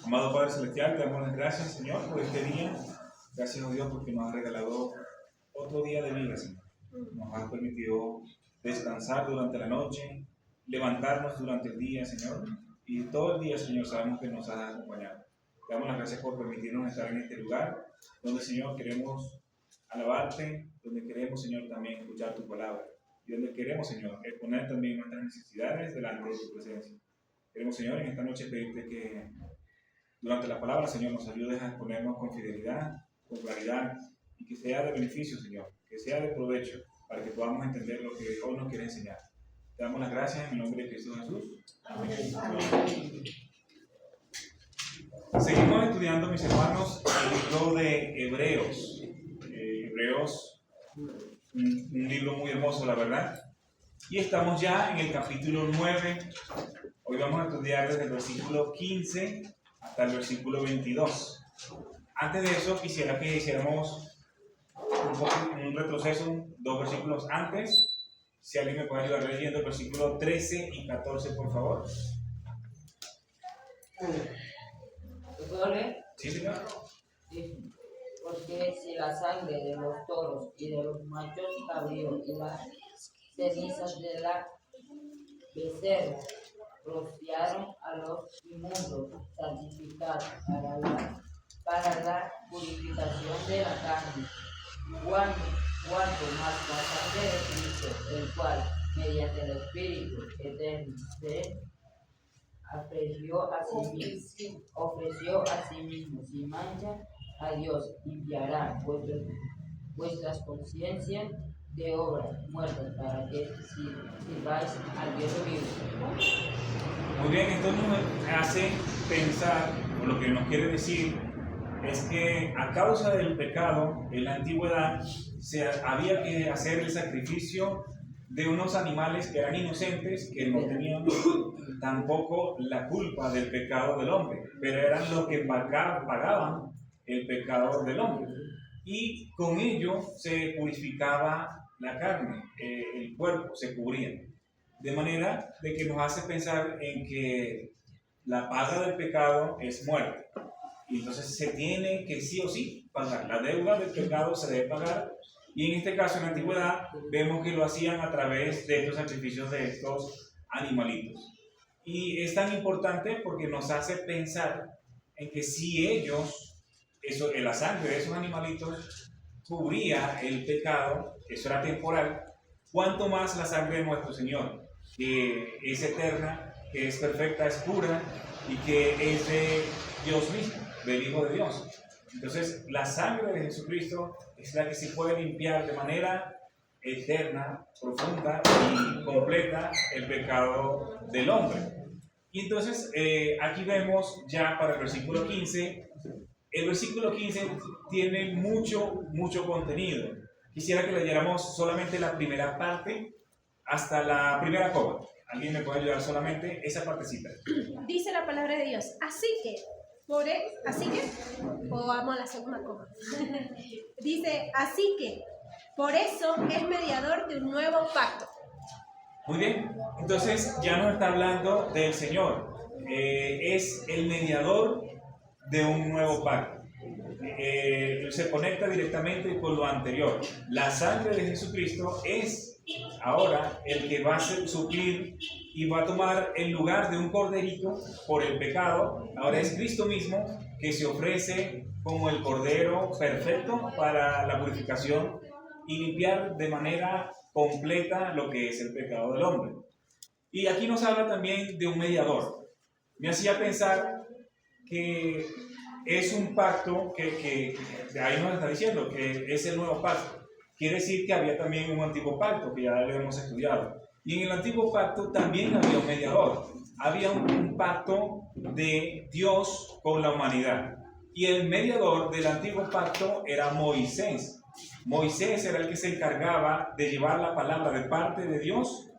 Amado Padre Celestial, te damos las gracias, Señor, por este día. Gracias a Dios porque nos ha regalado otro día de vida, Señor. Nos has permitido descansar durante la noche, levantarnos durante el día, Señor. Y todo el día, Señor, sabemos que nos has acompañado. Te damos las gracias por permitirnos estar en este lugar, donde, Señor, queremos alabarte, donde queremos, Señor, también escuchar tu palabra. Y donde queremos, Señor, exponer también nuestras necesidades delante de tu presencia. Queremos, Señor, en esta noche pedirte que durante la palabra, Señor, nos ayudes a exponernos con fidelidad, con claridad, y que sea de beneficio, Señor, que sea de provecho, para que podamos entender lo que hoy nos quiere enseñar. Te damos las gracias en el nombre de Cristo Jesús. Amén. Seguimos estudiando, mis hermanos, el libro de Hebreos. Hebreos, un libro muy hermoso, la verdad. Y estamos ya en el capítulo 9. Hoy vamos a estudiar desde el versículo 15 hasta el versículo 22. Antes de eso, quisiera que hiciéramos un retroceso, 2 versículos antes. Si alguien me puede ayudar leyendo el versículo 13 y 14, por favor. ¿Puedo leer? Sí, señor. Sí. Porque si la sangre de los toros y de los machos cabríos y las cenizas de la becerra rociaron a los inmundos, santificados para la purificación de la carne, cuanto más la sangre de Cristo, el cual, mediante el Espíritu eterno, se ofreció a sí mismo sin mancha a Dios, limpiará vuestras conciencias de obras muertas para que sirváis al Dios vivo. Muy bien, esto nos hace pensar, o lo que nos quiere decir, es que a causa del pecado en la antigüedad había que hacer el sacrificio de unos animales que eran inocentes, que no tenían tampoco la culpa del pecado del hombre, pero eran los que pagaban el pecado del hombre. Y con ello se purificaba la carne, el cuerpo se cubría. De manera de que nos hace pensar en que la paga del pecado es muerte. Y entonces se tiene que sí o sí pagar. La deuda del pecado se debe pagar. Y en este caso, en la antigüedad, vemos que lo hacían a través de estos sacrificios de estos animalitos. Y es tan importante porque nos hace pensar en que si ellos, la sangre de esos animalitos cubría el pecado, eso era temporal, cuanto más la sangre de nuestro Señor, que es eterna, que es perfecta, es pura y que es de Dios mismo, del Hijo de Dios. Entonces, la sangre de Jesucristo es la que se puede limpiar de manera eterna, profunda y completa el pecado del hombre. Y entonces, aquí vemos ya para el versículo 15. El versículo 15 tiene mucho contenido. Quisiera que leyéramos solamente la primera parte hasta la primera coma. ¿Alguien me puede ayudar solamente esa partecita? Dice la palabra de Dios. Así que, o vamos a la segunda coma. Dice, así que, por eso es mediador de un nuevo pacto. Muy bien, entonces ya nos está hablando del Señor. Es el mediador de un nuevo pacto. Se conecta directamente con lo anterior. La sangre de Jesucristo es ahora el que va a suplir y va a tomar el lugar de un corderito por el pecado. Ahora es Cristo mismo que se ofrece como el cordero perfecto para la purificación y limpiar de manera completa lo que es el pecado del hombre. Y aquí nos habla también de un mediador. Me hacía pensar que es un pacto que ahí nos está diciendo que es el nuevo pacto. Quiere decir que había también un antiguo pacto, que ya lo hemos estudiado. Y en el antiguo pacto también había un mediador. Había un pacto de Dios con la humanidad. Y el mediador del antiguo pacto era Moisés. Moisés era el que se encargaba de llevar la palabra de parte de Dios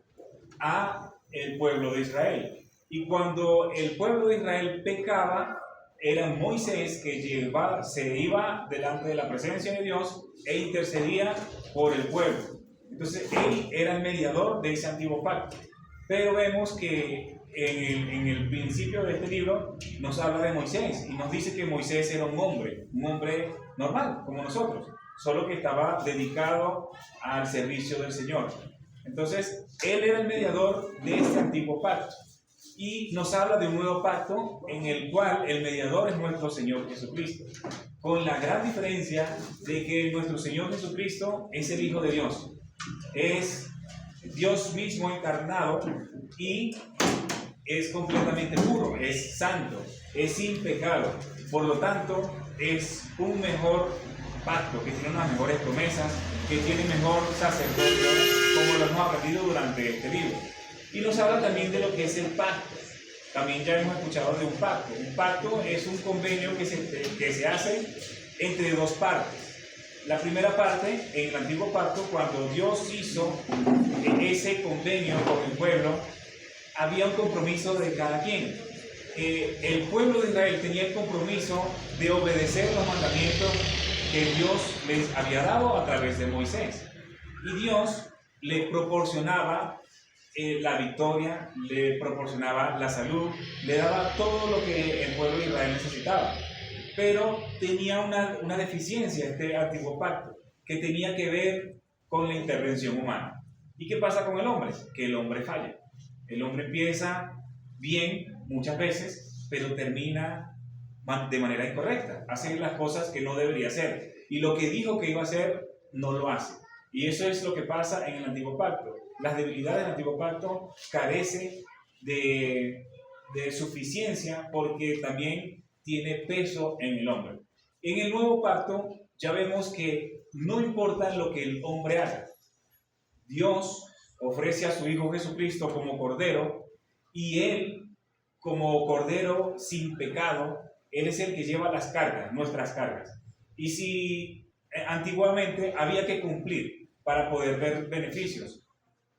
a el pueblo de Israel. Y cuando el pueblo de Israel pecaba, era Moisés que se iba delante de la presencia de Dios e intercedía por el pueblo. Entonces él era el mediador de ese antiguo pacto. Pero vemos que en el principio de este libro nos habla de Moisés y nos dice que Moisés era un hombre normal, como nosotros, solo que estaba dedicado al servicio del Señor. Entonces, él era el mediador de este antiguo pacto. Y nos habla de un nuevo pacto en el cual el mediador es nuestro Señor Jesucristo. Con la gran diferencia de que nuestro Señor Jesucristo es el Hijo de Dios. Es Dios mismo encarnado y es completamente puro, es santo, es sin pecado. Por lo tanto, es un mejor pacto, que tiene unas mejores promesas, que tiene mejor sacerdocio, como lo hemos aprendido durante este libro. Y nos habla también de lo que es el pacto. También ya hemos escuchado de un pacto. Un pacto es un convenio que se hace entre dos partes. La primera parte, en el antiguo pacto, cuando Dios hizo ese convenio con el pueblo, había un compromiso de cada quien. El pueblo de Israel tenía el compromiso de obedecer los mandamientos que Dios les había dado a través de Moisés. Y Dios le proporcionaba la victoria, le proporcionaba la salud, le daba todo lo que el pueblo de Israel necesitaba. Pero tenía una deficiencia este antiguo pacto, que tenía que ver con la intervención humana. ¿Y qué pasa con el hombre? Que el hombre falla. El hombre empieza bien muchas veces, pero termina de manera incorrecta. Hace las cosas que no debería hacer. Y lo que dijo que iba a hacer, no lo hace. Y eso es lo que pasa en el antiguo pacto. Las debilidades del antiguo pacto carecen de suficiencia porque también tiene peso en el hombre. En el nuevo pacto ya vemos que no importa lo que el hombre haga. Dios ofrece a su Hijo Jesucristo como Cordero y Él, como Cordero sin pecado, Él es el que lleva las cargas, nuestras cargas. Y si antiguamente había que cumplir para poder ver beneficios,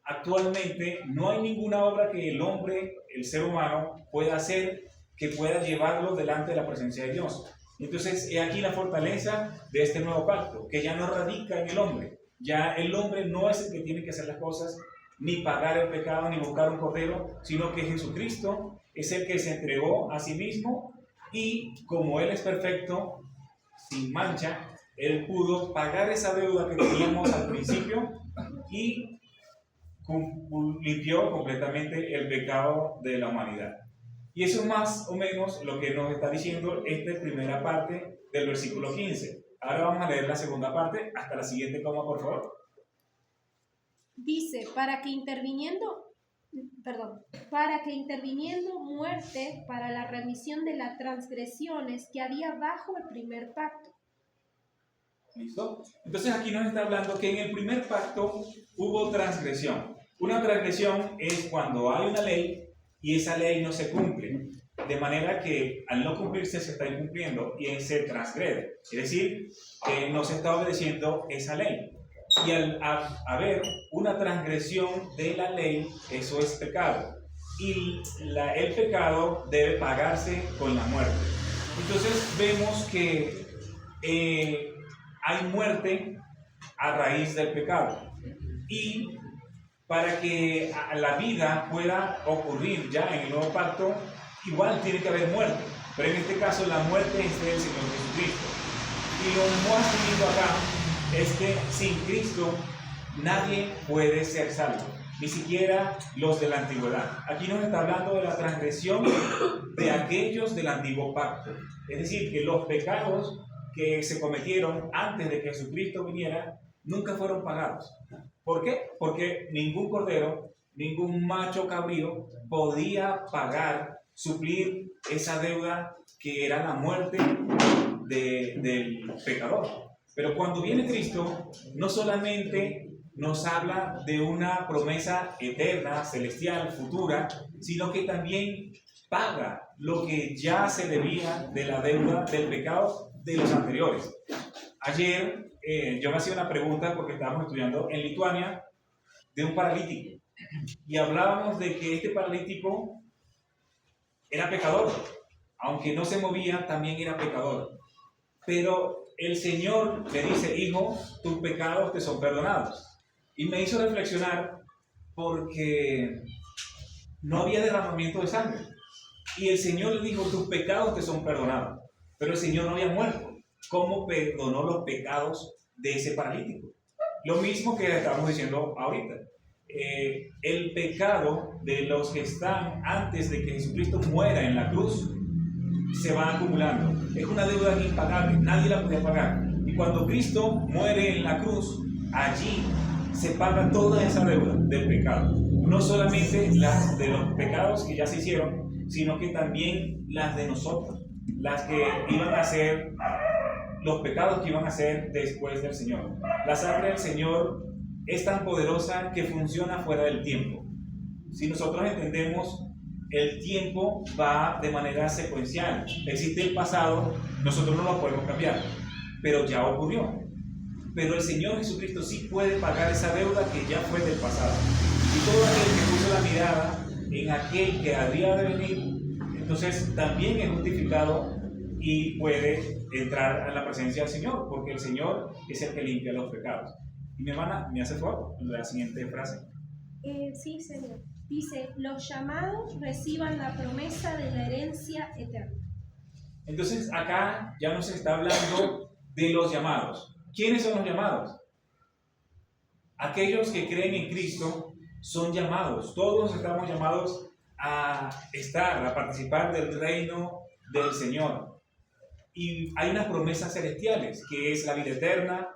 actualmente no hay ninguna obra que el hombre, el ser humano, pueda hacer que pueda llevarlo delante de la presencia de Dios. Entonces, he aquí la fortaleza de este nuevo pacto, que ya no radica en el hombre. Ya el hombre no es el que tiene que hacer las cosas, ni pagar el pecado, ni buscar un cordero, sino que Jesucristo es el que se entregó a sí mismo y como Él es perfecto, sin mancha, Él pudo pagar esa deuda que teníamos al principio y limpió completamente el pecado de la humanidad. Y eso es más o menos lo que nos está diciendo esta primera parte del versículo 15. Ahora vamos a leer la segunda parte hasta la siguiente coma, por favor. Dice, para que interviniendo muerte para la remisión de las transgresiones que había bajo el primer pacto. ¿Listo? Entonces aquí nos está hablando que en el primer pacto hubo transgresión. Una transgresión es cuando hay una ley y esa ley no se cumple. De manera que al no cumplirse se está incumpliendo y se transgrede. Es decir, que no se está obedeciendo esa ley. Y al haber una transgresión de la ley, eso es pecado. Y el pecado debe pagarse con la muerte. Entonces vemos que hay muerte a raíz del pecado. Y para que la vida pueda ocurrir ya en el nuevo pacto, igual tiene que haber muerte. Pero en este caso la muerte es del Señor Jesucristo. Y lo más bonito acá es que sin Cristo nadie puede ser salvo, ni siquiera los de la antigüedad. Aquí nos está hablando de la transgresión de aquellos del antiguo pacto. Es decir, que los pecados que se cometieron antes de que Jesucristo viniera nunca fueron pagados. ¿Por qué? Porque ningún cordero, ningún macho cabrío podía pagar, suplir esa deuda que era la muerte del pecador. Pero cuando viene Cristo, no solamente nos habla de una promesa eterna, celestial, futura, sino que también paga lo que ya se debía de la deuda del pecado de los anteriores. Ayer yo me hacía una pregunta porque estábamos estudiando en Lituania de un paralítico y hablábamos de que este paralítico era pecador, aunque no se movía, también era pecador. Pero el Señor le dice: hijo, tus pecados te son perdonados. Y me hizo reflexionar porque no había derramamiento de sangre. Y el Señor le dijo, tus pecados te son perdonados. Pero el Señor no había muerto. ¿Cómo perdonó los pecados de ese paralítico? Lo mismo que estamos diciendo ahorita. El pecado de los que están antes de que Jesucristo muera en la cruz se va acumulando. Es una deuda impagable, nadie la podía pagar. Y cuando Cristo muere en la cruz, allí se paga toda esa deuda del pecado. No solamente las de los pecados que ya se hicieron, sino que también las de nosotros, las que iban a ser los pecados que iban a ser después del Señor. La sangre del Señor es tan poderosa que funciona fuera del tiempo. Si nosotros entendemos, el tiempo va de manera secuencial. Existe el pasado, nosotros no lo podemos cambiar, pero ya ocurrió. Pero el Señor Jesucristo sí puede pagar esa deuda que ya fue del pasado. Y todo aquel que puso la mirada en aquel que había de venir, entonces también es justificado y puede entrar a la presencia del Señor, porque el Señor es el que limpia los pecados. Y mi hermana, ¿me hace favor la siguiente frase? Sí, Señor. Dice, los llamados reciban la promesa de la herencia eterna. Entonces acá ya nos está hablando de los llamados. ¿Quiénes son los llamados? Aquellos que creen en Cristo son llamados. Todos estamos llamados a estar, a participar del reino del Señor. Y hay unas promesas celestiales, que es la vida eterna,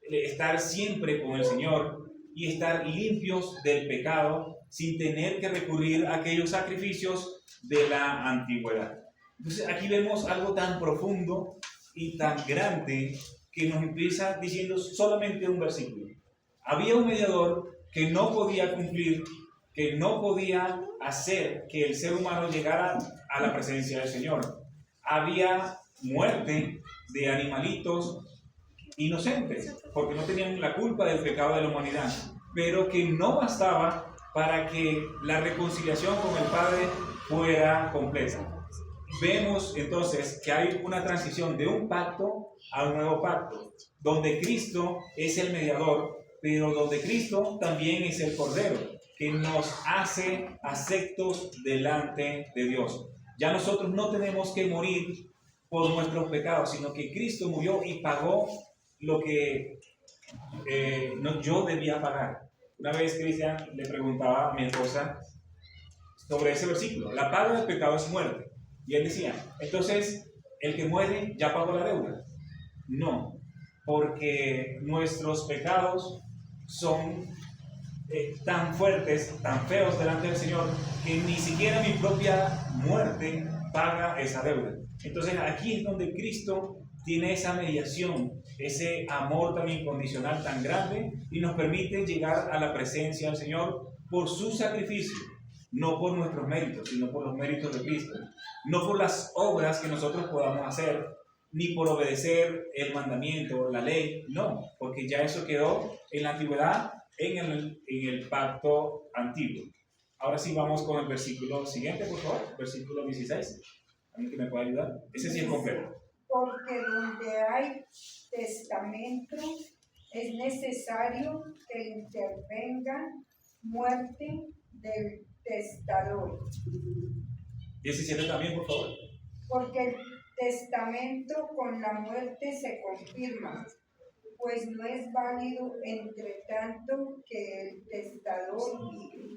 estar siempre con el Señor y estar limpios del pecado sin tener que recurrir a aquellos sacrificios de la antigüedad. Entonces aquí vemos algo tan profundo y tan grande que nos empieza diciendo solamente un versículo. Había un mediador que no podía cumplir, que no podía hacer que el ser humano llegara a la presencia del Señor. Había muerte de animalitos inocentes, porque no tenían la culpa del pecado de la humanidad, pero que no bastaba para que la reconciliación con el Padre fuera completa. Vemos entonces que hay una transición de un pacto a un nuevo pacto, donde Cristo es el mediador, pero donde Cristo también es el Cordero, que nos hace aceptos delante de Dios. Ya nosotros no tenemos que morir por nuestros pecados, sino que Cristo murió y pagó lo que yo debía pagar. Una vez Cristian le preguntaba a mi esposa sobre ese versículo, la paga del pecado es muerte. Y él decía, entonces, ¿el que muere ya pagó la deuda? No, porque nuestros pecados son tan fuertes, tan feos delante del Señor, que ni siquiera mi propia muerte paga esa deuda. Entonces aquí es donde Cristo tiene esa mediación, ese amor tan incondicional, tan grande, y nos permite llegar a la presencia del Señor por su sacrificio, no por nuestros méritos, sino por los méritos de Cristo, no por las obras que nosotros podamos hacer, ni por obedecer el mandamiento, la ley, no, porque ya eso quedó en la antigüedad, en el pacto antiguo. Ahora sí vamos con el versículo siguiente, por favor, versículo 16. ¿Alguien que me pueda ayudar? Ese sí es completo. Porque donde hay testamento es necesario que intervenga muerte del testador. 17 también, por favor. Porque el testamento con la muerte se confirma, pues no es válido entre tanto que el testador vive.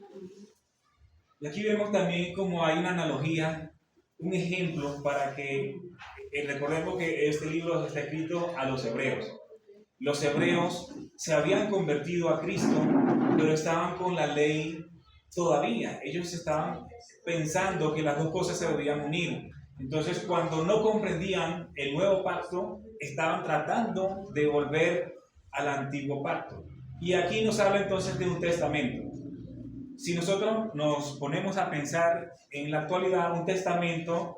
Y aquí vemos también como hay una analogía, un ejemplo para que recordemos que este libro está escrito a los hebreos. Los hebreos se habían convertido a Cristo, pero estaban con la ley todavía. Ellos estaban pensando que las dos cosas se debían unir. Entonces, cuando no comprendían el nuevo pacto, estaban tratando de volver al antiguo pacto. Y aquí nos habla entonces de un testamento. Si nosotros nos ponemos a pensar en la actualidad, un testamento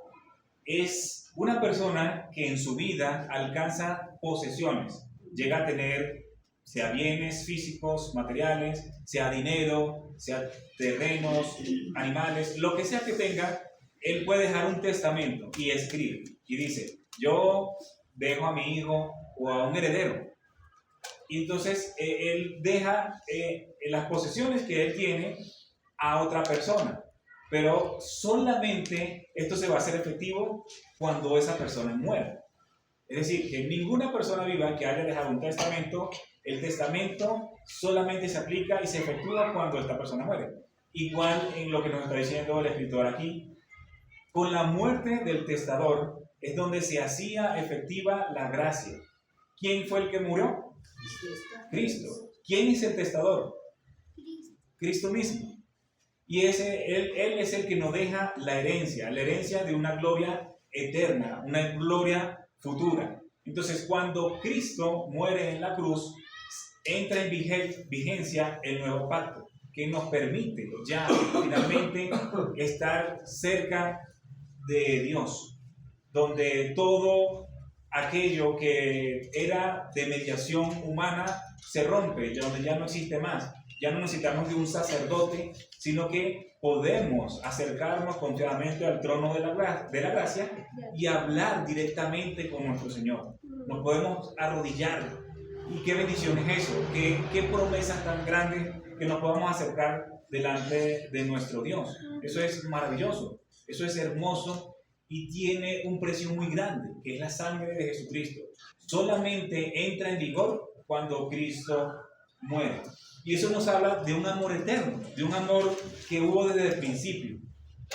es una persona que en su vida alcanza posesiones, llega a tener, sea bienes físicos, materiales, sea dinero, sea terrenos, animales, lo que sea que tenga, él puede dejar un testamento y escribe y dice, yo dejo a mi hijo o a un heredero. Y entonces él deja las posesiones que él tiene a otra persona. pero solamente esto se va a hacer efectivo cuando esa persona muera. Es decir, que ninguna persona viva que haya dejado un testamento, el testamento solamente se aplica y se efectúa cuando esta persona muere. Igual en lo que nos está diciendo el escritor aquí, con la muerte del testador es donde se hacía efectiva la gracia. ¿Quién fue el que murió? Cristo. ¿Quién es el testador? Cristo mismo. Y él es el que nos deja la herencia de una gloria eterna, una gloria futura. Entonces, cuando Cristo muere en la cruz, entra en vigencia el nuevo pacto, que nos permite ya finalmente estar cerca de Dios, donde todo aquello que era de mediación humana se rompe, donde ya no existe más. Ya no necesitamos de un sacerdote, sino que podemos acercarnos confiadamente al trono de la gracia y hablar directamente con nuestro Señor. Nos podemos arrodillar. ¿Y qué bendición es eso? ¿Qué promesas tan grandes que nos podamos acercar delante de nuestro Dios? Eso es maravilloso, eso es hermoso y tiene un precio muy grande, que es la sangre de Jesucristo. Solamente entra en vigor cuando Cristo muere. Y eso nos habla de un amor eterno, de un amor que hubo desde el principio.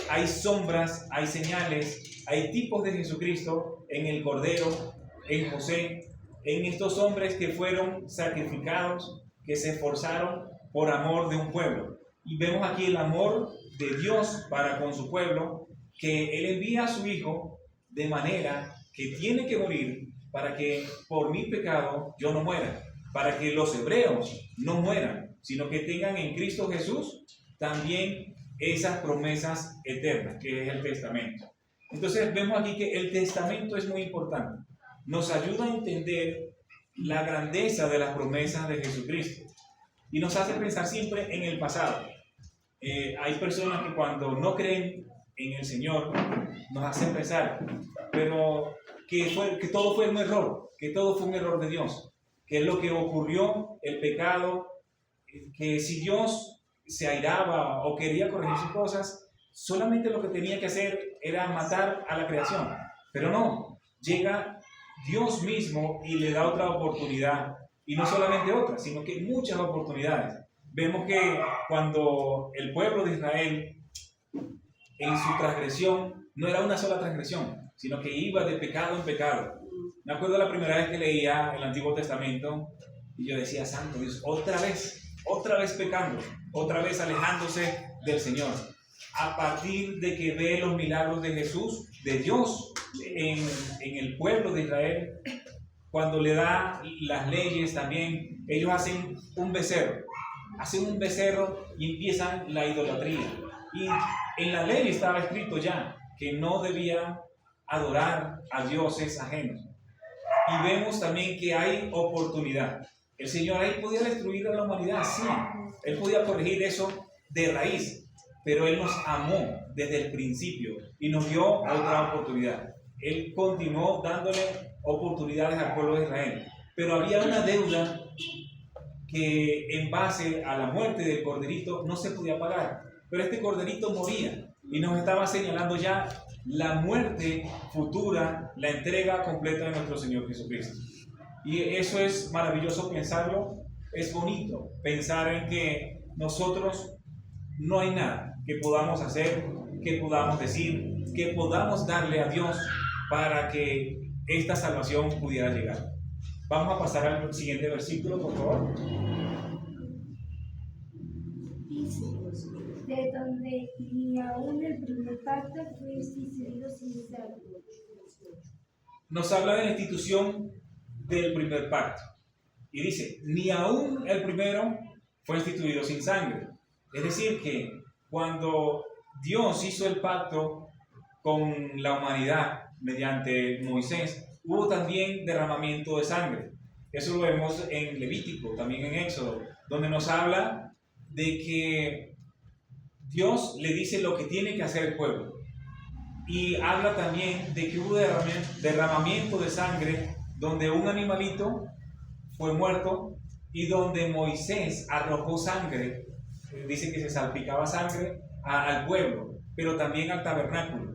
Hay sombras, hay señales, hay tipos de Jesucristo en el Cordero, en José, en estos hombres que fueron sacrificados, que se esforzaron por amor de un pueblo. Y vemos aquí el amor de Dios para con su pueblo, que Él envía a su Hijo de manera que tiene que morir para que por mi pecado yo no muera, para que los hebreos no mueran, sino que tengan en Cristo Jesús también esas promesas eternas, que es el testamento. Entonces vemos aquí que el testamento es muy importante. Nos ayuda a entender la grandeza de las promesas de Jesucristo y nos hace pensar siempre en el pasado. Hay personas que cuando no creen en el Señor nos hacen pensar, pero que todo fue un error, que todo fue un error de Dios, que es lo que ocurrió, el pecado, que si Dios se airaba o quería corregir sus cosas, solamente lo que tenía que hacer era matar a la creación. Pero no, llega Dios mismo y le da otra oportunidad, y no solamente otra, sino que muchas oportunidades. Vemos que cuando el pueblo de Israel, en su transgresión, no era una sola transgresión, sino que iba de pecado en pecado. Me acuerdo la primera vez que leía el Antiguo Testamento y yo decía, santo Dios, otra vez pecando, otra vez alejándose del Señor. A partir de que ve los milagros de Jesús, de Dios en el pueblo de Israel, cuando le da las leyes también, ellos hacen un becerro y empiezan la idolatría. Y en la ley estaba escrito ya que no debían adorar a dioses ajenos. Y vemos también que hay oportunidad. El Señor ahí podía destruir a la humanidad, sí. Él podía corregir eso de raíz, pero Él nos amó desde el principio y nos dio otra oportunidad. Él continuó dándole oportunidades al pueblo de Israel, pero había una deuda que en base a la muerte del corderito no se podía pagar, pero este corderito moría y nos estaba señalando ya la muerte futura, la entrega completa de nuestro Señor Jesucristo. Y eso es maravilloso pensarlo, es bonito pensar en que nosotros no hay nada que podamos hacer, que podamos decir, que podamos darle a Dios para que esta salvación pudiera llegar. Vamos a pasar al siguiente versículo, por favor. Dice, de donde ni aún el primer pacto fue instituido sin sangre. Nos habla de la institución del primer pacto. Y dice, ni aún el primero fue instituido sin sangre. Es decir, que cuando Dios hizo el pacto con la humanidad mediante Moisés, hubo también derramamiento de sangre. Eso lo vemos en Levítico, también en Éxodo, donde nos habla de que Dios le dice lo que tiene que hacer el pueblo. Y habla también de que hubo derramamiento de sangre, donde un animalito fue muerto y donde Moisés arrojó sangre, dice que se salpicaba sangre al pueblo. pero también al tabernáculo.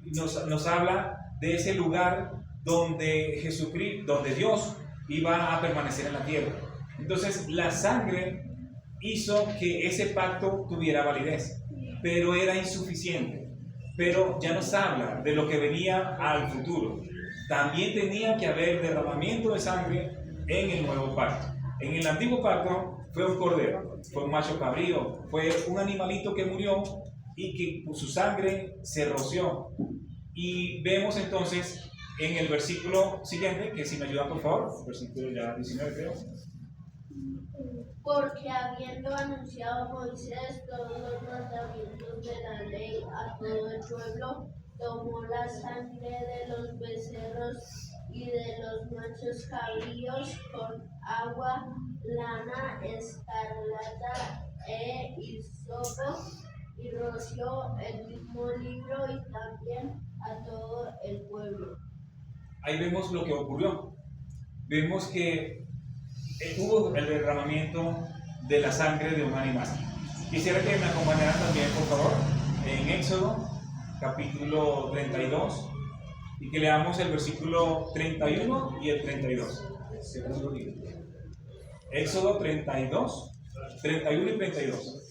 Nos habla de ese lugar donde Jesucristo, donde Dios iba a permanecer en la tierra. Entonces la sangre hizo que ese pacto tuviera validez, pero era insuficiente. Pero ya nos habla de lo que venía al futuro. También tenía que haber derramamiento de sangre en el nuevo pacto. En el antiguo pacto fue un cordero, fue un macho cabrío, fue un animalito que murió y que por su sangre se roció. Y vemos entonces en el versículo siguiente, que si me ayudan por favor, versículo ya 19 creo. Porque habiendo anunciado Moisés todos los mandamientos de la ley a todo el pueblo, tomó la sangre de los becerros y de los machos cabríos con agua, lana, escarlata e hisopo, y roció el mismo libro y también a todo el pueblo. Ahí vemos lo que ocurrió. Vemos que hubo el derramamiento de la sangre de un animal. Quisiera que me acompañaran también, por favor, en Éxodo, capítulo 32, y que leamos el versículo 31 y el 32. Éxodo 32, 31 y 32.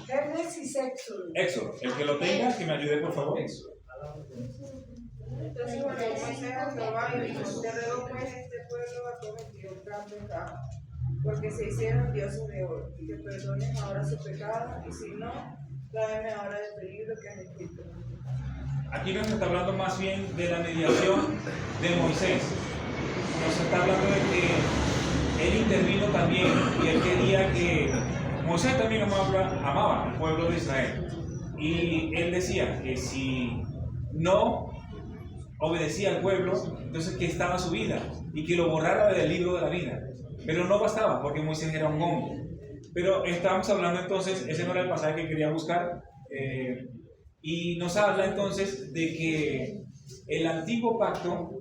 Génesis, Éxodo. Éxodo, el que lo tenga, que me ayude por favor. Entonces oró Moisés a Jehová y dijo: te ruego pues este pueblo ha cometido un gran pecado, porque se hicieron dioses de oro, y que perdonen ahora su pecado, y si no, tráeme ahora del peligro que han escrito. Aquí nos está hablando más bien de la mediación de Moisés. Nos está hablando de que él intervino también y él quería que Moisés también amaba al pueblo de Israel. Y él decía que si no obedecía al pueblo, entonces que estaba su vida y que lo borrara del libro de la vida. Pero no bastaba porque Moisés era un hombre. Pero estábamos hablando entonces, ese no era el pasaje que quería buscar, y nos habla entonces de que el antiguo pacto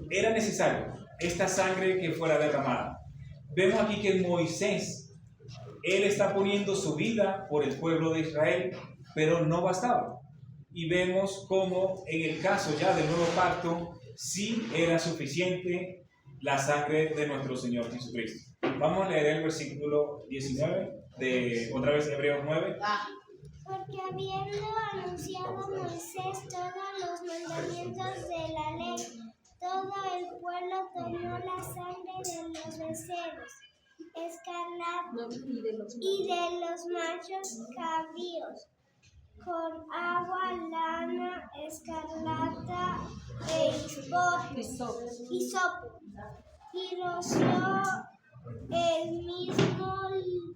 era necesario esta sangre que fuera derramada. Vemos aquí que Moisés, él está poniendo su vida por el pueblo de Israel, pero no bastaba. Y vemos cómo en el caso ya del nuevo pacto sí era suficiente la sangre de nuestro Señor Jesucristo. Vamos a leer el versículo 19 de otra vez Hebreos 9. Porque habiendo anunciado Moisés todos los mandamientos de la ley, todo el pueblo tomó la sangre de los becerros, escarlata y de los machos cabríos, con agua, lana, escarlata e hisopo, y roció el mismo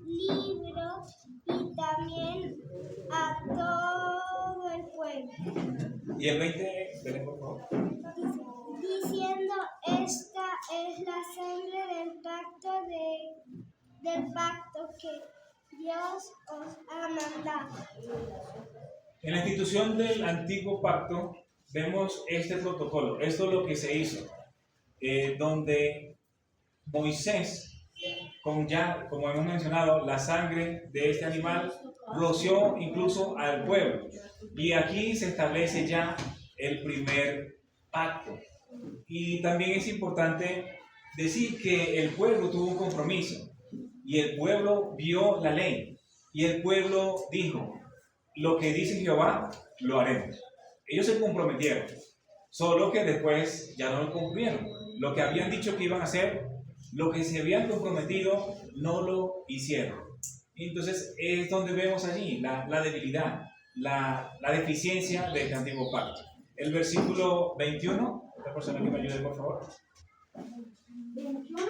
libro y también a todo el pueblo. Y el 20, ven por favor. Diciendo: esta es la sangre del pacto que Dios os ha mandado. En la institución del antiguo pacto vemos este protocolo. Esto es lo que se hizo, donde Moisés, como hemos mencionado, la sangre de este animal roció incluso al pueblo. Y aquí se establece ya el primer pacto. Y también es importante decir que el pueblo tuvo un compromiso y el pueblo vio la ley y el pueblo dijo: lo que dice Jehová, lo haremos. Ellos se comprometieron, solo que después ya no lo cumplieron. Lo que habían dicho que iban a hacer, lo que se habían comprometido, no lo hicieron. Entonces es donde vemos allí la debilidad, la deficiencia de este antiguo pacto. El versículo 21, otra persona que me ayude por favor. 21.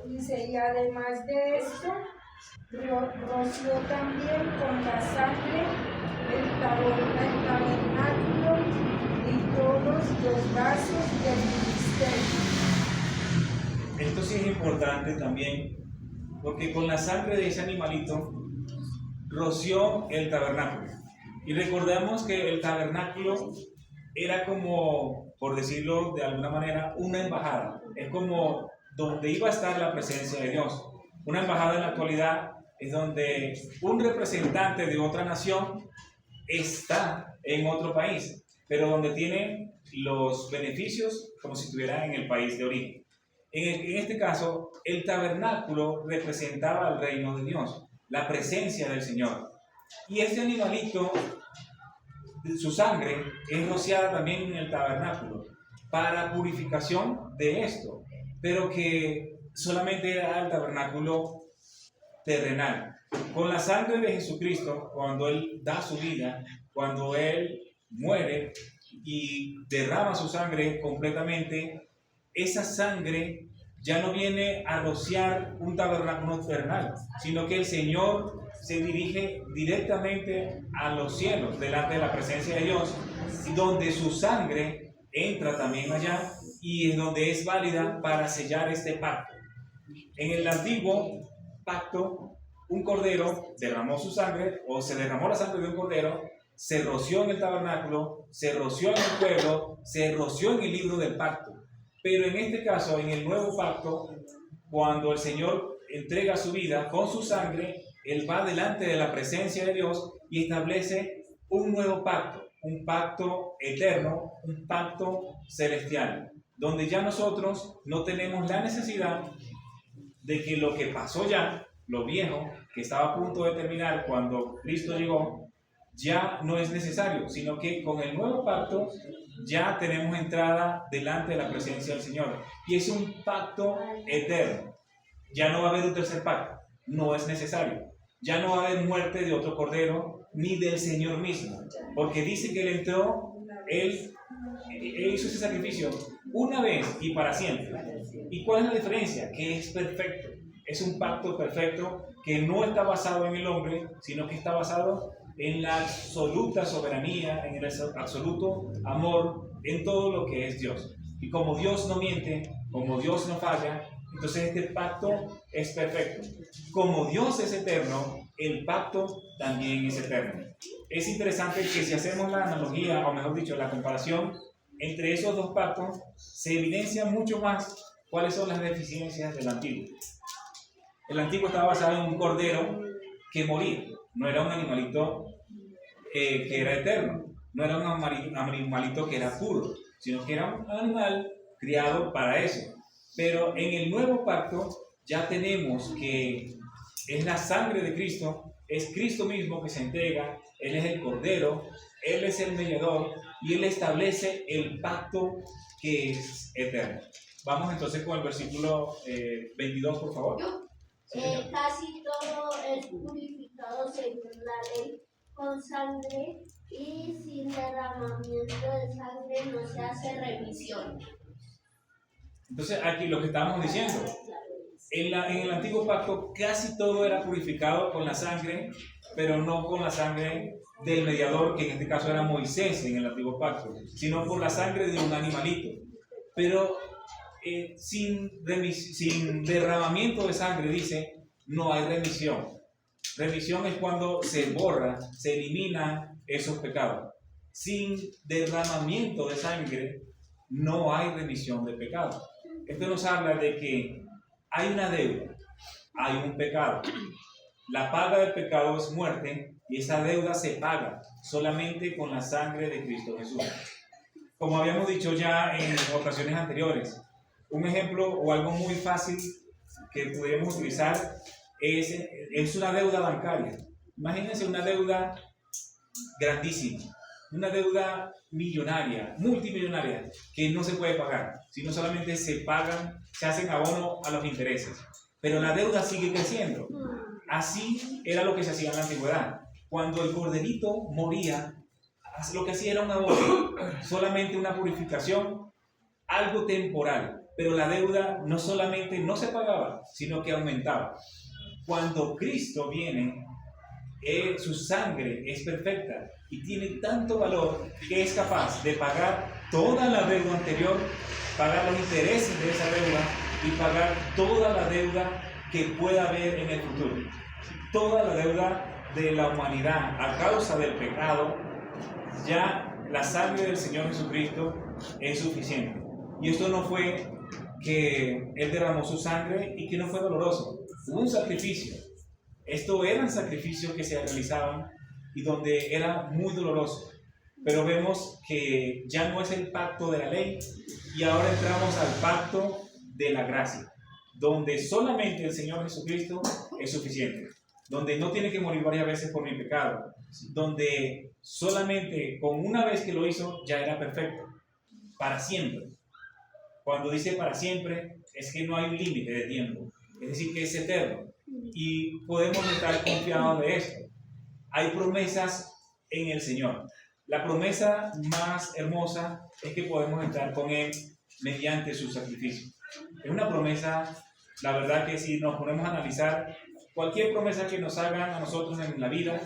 Dice: y además de esto, roció también con la sangre el tabernáculo y todos los vasos del ministerio. Esto sí es importante también, porque con la sangre de ese animalito roció el tabernáculo. Y recordamos que el tabernáculo era como, por decirlo de alguna manera, una embajada. Es como donde iba a estar la presencia de Dios. Una embajada en la actualidad es donde un representante de otra nación está en otro país, pero donde tiene los beneficios como si estuviera en el país de origen. En este caso, el tabernáculo representaba el reino de Dios, la presencia del Señor. Y este animalito, su sangre es rociada también en el tabernáculo para purificación de esto, pero que solamente era el tabernáculo terrenal. Con la sangre de Jesucristo, cuando Él da su vida, cuando Él muere y derrama su sangre completamente, esa sangre ya no viene a rociar un tabernáculo terrenal, sino que el Señor se dirige directamente a los cielos, delante de la presencia de Dios, donde su sangre entra también allá y es donde es válida para sellar este pacto. En el antiguo pacto, un cordero derramó su sangre, o se derramó la sangre de un cordero, se roció en el tabernáculo, se roció en el pueblo, se roció en el libro del pacto. Pero en este caso, en el nuevo pacto, cuando el Señor entrega su vida con su sangre, Él va delante de la presencia de Dios y establece un nuevo pacto, un pacto eterno, un pacto celestial, donde ya nosotros no tenemos la necesidad de que lo que pasó ya, lo viejo, que estaba a punto de terminar cuando Cristo llegó, ya no es necesario, sino que con el nuevo pacto ya tenemos entrada delante de la presencia del Señor. Y es un pacto eterno. Ya no va a haber un tercer pacto, no es necesario. Ya no va a haber muerte de otro cordero, ni del Señor mismo, porque dice que Él entró, Él hizo ese sacrificio una vez y para siempre. ¿Y cuál es la diferencia? Que es perfecto. Es un pacto perfecto que no está basado en el hombre, sino que está basado en la absoluta soberanía, en el absoluto amor, en todo lo que es Dios. Y como Dios no miente, como Dios no falla, entonces este pacto es perfecto. Como Dios es eterno, el pacto también es eterno. Es interesante que si hacemos la analogía, o mejor dicho, la comparación entre esos dos pactos, se evidencia mucho más cuáles son las deficiencias del antiguo. El antiguo estaba basado en un cordero que moría, no era un animalito que era eterno, no era un animalito que era puro, sino que era un animal criado para eso. Pero en el nuevo pacto ya tenemos que es la sangre de Cristo, es Cristo mismo que se entrega, Él es el cordero, Él es el mediador y Él establece el pacto que es eterno. Vamos entonces con el versículo 22, por favor. Casi todo es purificado según la ley con sangre, y sin derramamiento de sangre no se hace remisión. Entonces aquí lo que estábamos diciendo, en el antiguo pacto casi todo era purificado con la sangre, pero no con la sangre del mediador, que en este caso era Moisés en el antiguo pacto, sino por la sangre de un animalito. Pero sin derramamiento de sangre, dice, no hay remisión. Remisión es cuando se borra, se eliminan esos pecados. Sin derramamiento de sangre no hay remisión de pecado. Esto nos habla de que hay una deuda, hay un pecado. La paga del pecado es muerte y esa deuda se paga solamente con la sangre de Cristo Jesús. Como habíamos dicho ya en ocasiones anteriores, un ejemplo o algo muy fácil que pudiéramos utilizar es una deuda bancaria. Imagínense una deuda grandísima, una deuda millonaria, multimillonaria, que no se puede pagar, sino solamente se pagan, se hacen abono a los intereses. Pero la deuda sigue creciendo. Así era lo que se hacía en la antigüedad. Cuando el corderito moría, lo que hacía era un abono, solamente una purificación, algo temporal. Pero la deuda no solamente no se pagaba, sino que aumentaba. Cuando Cristo viene, su sangre es perfecta y tiene tanto valor que es capaz de pagar toda la deuda anterior, pagar los intereses de esa deuda y pagar toda la deuda que pueda haber en el futuro. Toda la deuda de la humanidad a causa del pecado, ya la sangre del Señor Jesucristo es suficiente. Y esto no fue que Él derramó su sangre y que no fue doloroso. Hubo un sacrificio. Esto eran sacrificios que se realizaban y donde era muy doloroso. Pero vemos que ya no es el pacto de la ley y ahora entramos al pacto de la gracia, donde solamente el Señor Jesucristo es suficiente, donde no tiene que morir varias veces por mi pecado, donde solamente con una vez que lo hizo ya era perfecto, para siempre. Cuando dice para siempre es que no hay un límite de tiempo, es decir, que es eterno y podemos estar confiados de esto. Hay promesas en el Señor. La promesa más hermosa es que podemos estar con Él mediante su sacrificio. Es una promesa, la verdad que si nos ponemos a analizar, cualquier promesa que nos hagan a nosotros en la vida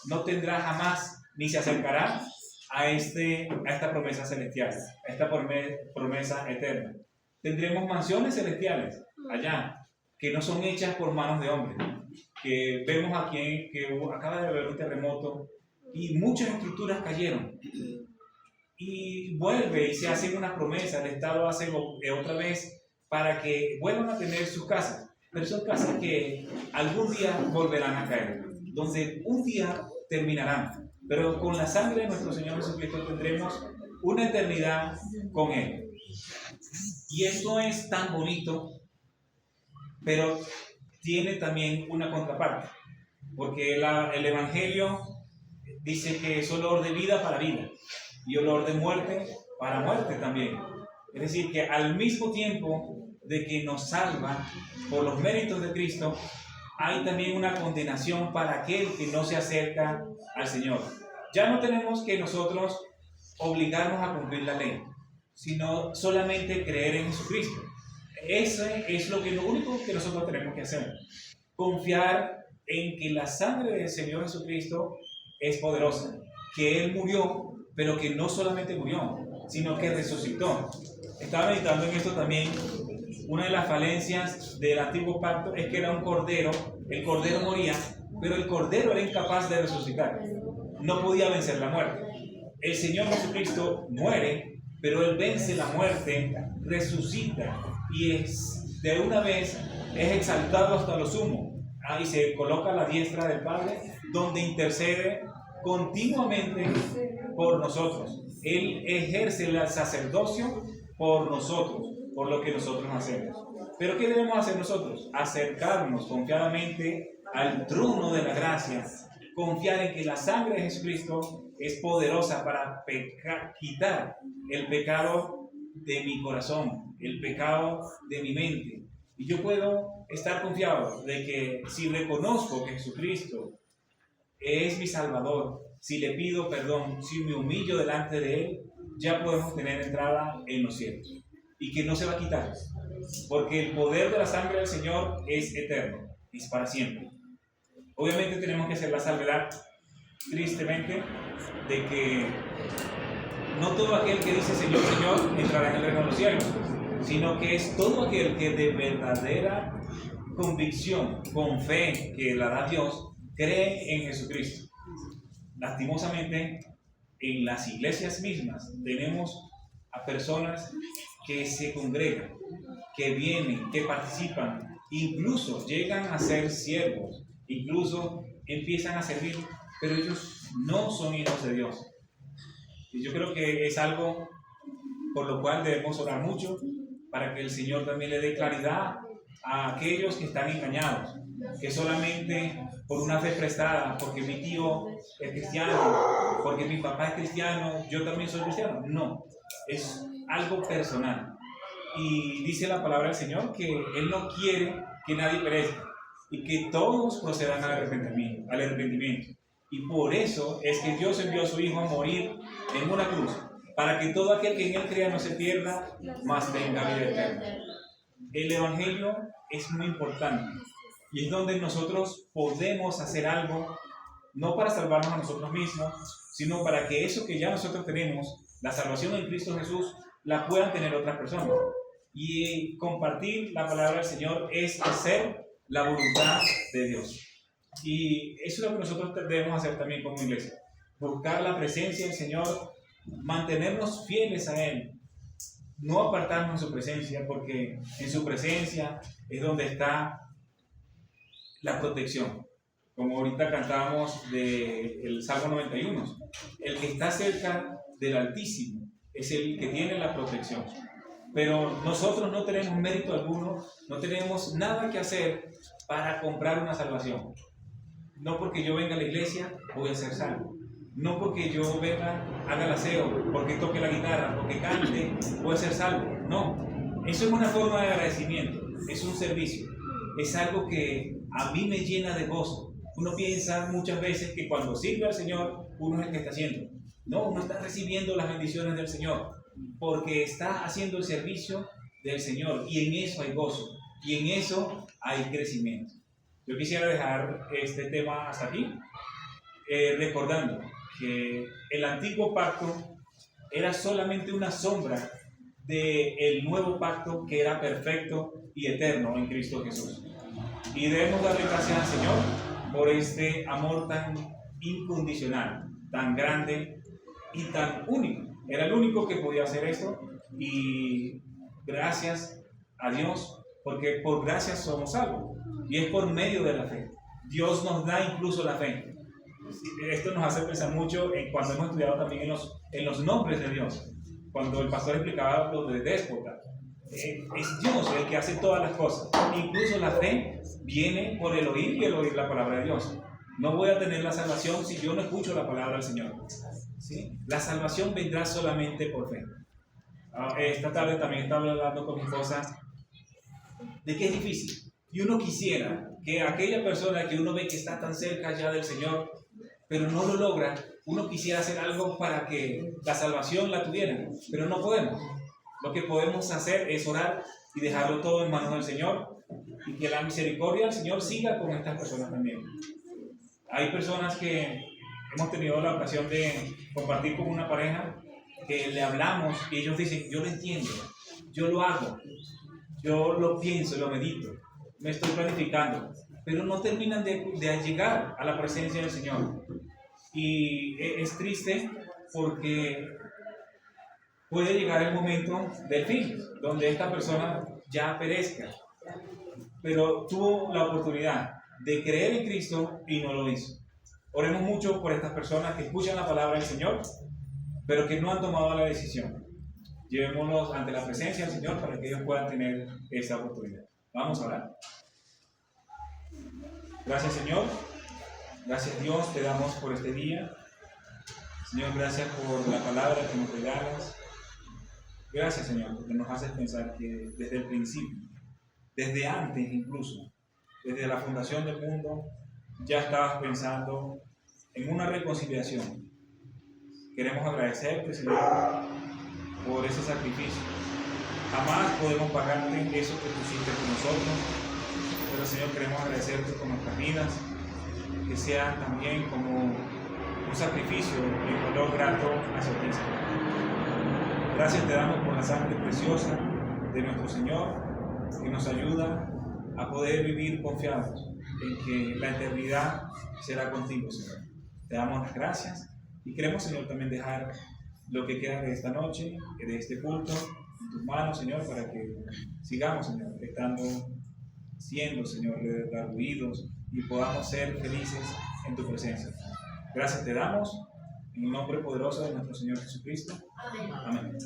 no tendrá jamás ni se acercará a esta promesa celestial, a esta promesa eterna. Tendremos mansiones celestiales allá, que no son hechas por manos de hombres, que vemos aquí que acaba de haber un terremoto y muchas estructuras cayeron. Y vuelve y se hace una promesa, el Estado hace otra vez para que vuelvan a tener sus casas, pero son casas que algún día volverán a caer, donde un día terminarán, pero con la sangre de nuestro Señor Jesucristo tendremos una eternidad con Él. Y esto es tan bonito, pero tiene también una contraparte, porque el Evangelio dice que es olor de vida para vida y olor de muerte para muerte también. Es decir, que al mismo tiempo de que nos salva por los méritos de Cristo, hay también una condenación para aquel que no se acerca al Señor. Ya no tenemos que nosotros obligarnos a cumplir la ley, sino solamente creer en Jesucristo. Ese es lo único que nosotros tenemos que hacer. Confiar en que la sangre del Señor Jesucristo es poderosa, que Él murió, pero que no solamente murió, sino que resucitó. Estaba meditando en esto también. Una de las falencias del antiguo pacto es que era un cordero. El cordero moría, pero el cordero era incapaz de resucitar. No podía vencer la muerte. El Señor Jesucristo muere, pero Él vence la muerte, resucita y de una vez es exaltado hasta lo sumo. Y se coloca a la diestra del Padre, donde intercede continuamente por nosotros. Él ejerce el sacerdocio por nosotros, por lo que nosotros hacemos. Pero ¿qué debemos hacer nosotros? Acercarnos confiadamente al trono de la gracia, confiar en que la sangre de Jesucristo es poderosa para quitar el pecado de mi corazón, el pecado de mi mente. Y yo puedo estar confiado de que si reconozco que Jesucristo es mi Salvador, si le pido perdón, si me humillo delante de Él, ya podemos tener entrada en los cielos. Y que no se va a quitar, porque el poder de la sangre del Señor es eterno, es para siempre. Obviamente tenemos que hacer la salvedad, tristemente, de que no todo aquel que dice Señor, Señor, entrará en el reino de los cielos, sino que es todo aquel que de verdadera convicción, con fe que la da Dios, cree en Jesucristo. Lastimosamente, en las iglesias mismas tenemos a personas que se congregan, que vienen, que participan, incluso llegan a ser siervos, incluso empiezan a servir, pero ellos no son hijos de Dios. Y yo creo que es algo por lo cual debemos orar mucho, para que el Señor también le dé claridad a aquellos que están engañados, que solamente por una fe prestada, porque mi tío es cristiano, porque mi papá es cristiano, yo también soy cristiano. No, es algo personal. Y dice la palabra del Señor que Él no quiere que nadie perezca y que todos procedan al arrepentimiento. Y por eso es que Dios envió a su Hijo a morir en una cruz, para que todo aquel que en Él crea no se pierda, mas tenga vida eterna. El Evangelio es muy importante y es donde nosotros podemos hacer algo, no para salvarnos a nosotros mismos, sino para que eso que ya nosotros tenemos, la salvación en Cristo Jesús, la puedan tener otras personas. Y compartir la palabra del Señor es hacer la voluntad de Dios. Y eso es lo que nosotros debemos hacer también como iglesia. Buscar la presencia del Señor, mantenernos fieles a Él, no apartarnos de su presencia, porque en su presencia es donde está la protección. Como ahorita cantábamos del Salmo 91, el que está cerca del Altísimo es el que tiene la protección. Pero nosotros no tenemos mérito alguno, no tenemos nada que hacer para comprar una salvación. No porque yo venga a la iglesia voy a ser salvo. No porque yo venga, haga el aseo, porque toque la guitarra, porque cante, voy a ser salvo. No, eso es una forma de agradecimiento, es un servicio, es algo que a mí me llena de gozo. Uno piensa muchas veces que cuando sirve al Señor, uno es el que está haciendo. No, uno está recibiendo las bendiciones del Señor, porque está haciendo el servicio del Señor, y en eso hay gozo, y en eso hay crecimiento. Yo quisiera dejar este tema hasta aquí, recordando que el antiguo pacto era solamente una sombra del nuevo pacto que era perfecto y eterno en Cristo Jesús. Y debemos darle gracias al Señor por este amor tan incondicional, tan grande y tan único. Era el único que podía hacer esto, y gracias a Dios, porque por gracia somos salvos, y es por medio de la fe. Dios nos da incluso la fe. Esto nos hace pensar mucho en cuando hemos estudiado también en los nombres de Dios. Cuando el pastor explicaba lo de déspota, es Dios el que hace todas las cosas. Incluso la fe viene por el oír y el oír la palabra de Dios. No voy a tener la salvación si yo no escucho la palabra del Señor. ¿Sí? La salvación vendrá solamente por fe. Esta tarde también estaba hablando con mi esposa de que es difícil. Y uno quisiera que aquella persona que uno ve que está tan cerca ya del Señor, pero no lo logra, uno quisiera hacer algo para que la salvación la tuviera, pero no podemos. Lo que podemos hacer es orar y dejarlo todo en manos del Señor, y que la misericordia del Señor siga con estas personas también. Hay personas que hemos tenido la ocasión de compartir con una pareja, que le hablamos y ellos dicen: yo lo entiendo, yo lo hago, yo lo pienso, lo medito, me estoy planificando, pero no terminan de llegar a la presencia del Señor. Y es triste porque puede llegar el momento del fin, donde esta persona ya perezca, pero tuvo la oportunidad de creer en Cristo y no lo hizo. Oremos mucho por estas personas que escuchan la palabra del Señor, pero que no han tomado la decisión. Llevémoslos ante la presencia del Señor para que ellos puedan tener esa oportunidad. Vamos a orar. Gracias, Señor. Gracias, Dios, te damos por este día. Señor, gracias por la palabra que nos regalas. Gracias, Señor, porque nos haces pensar que desde el principio, desde antes incluso, desde la fundación del mundo, ya estabas pensando en una reconciliación. Queremos agradecerte, Señor, por ese sacrificio. Jamás podemos pagarte eso que tú hiciste con nosotros, pero, Señor, queremos agradecerte con nuestras vidas, que sean también como un sacrificio y un dolor grato hacia ti, Señor. Gracias te damos por la sangre preciosa de nuestro Señor, que nos ayuda a poder vivir confiados en que la eternidad será contigo, Señor. Te damos las gracias y queremos, Señor, también dejar lo que queda de esta noche, de este culto, en tus manos, Señor, para que sigamos, Señor, siendo, Señor, redarguidos y podamos ser felices en tu presencia. Gracias te damos en el nombre poderoso de nuestro Señor Jesucristo. Amén.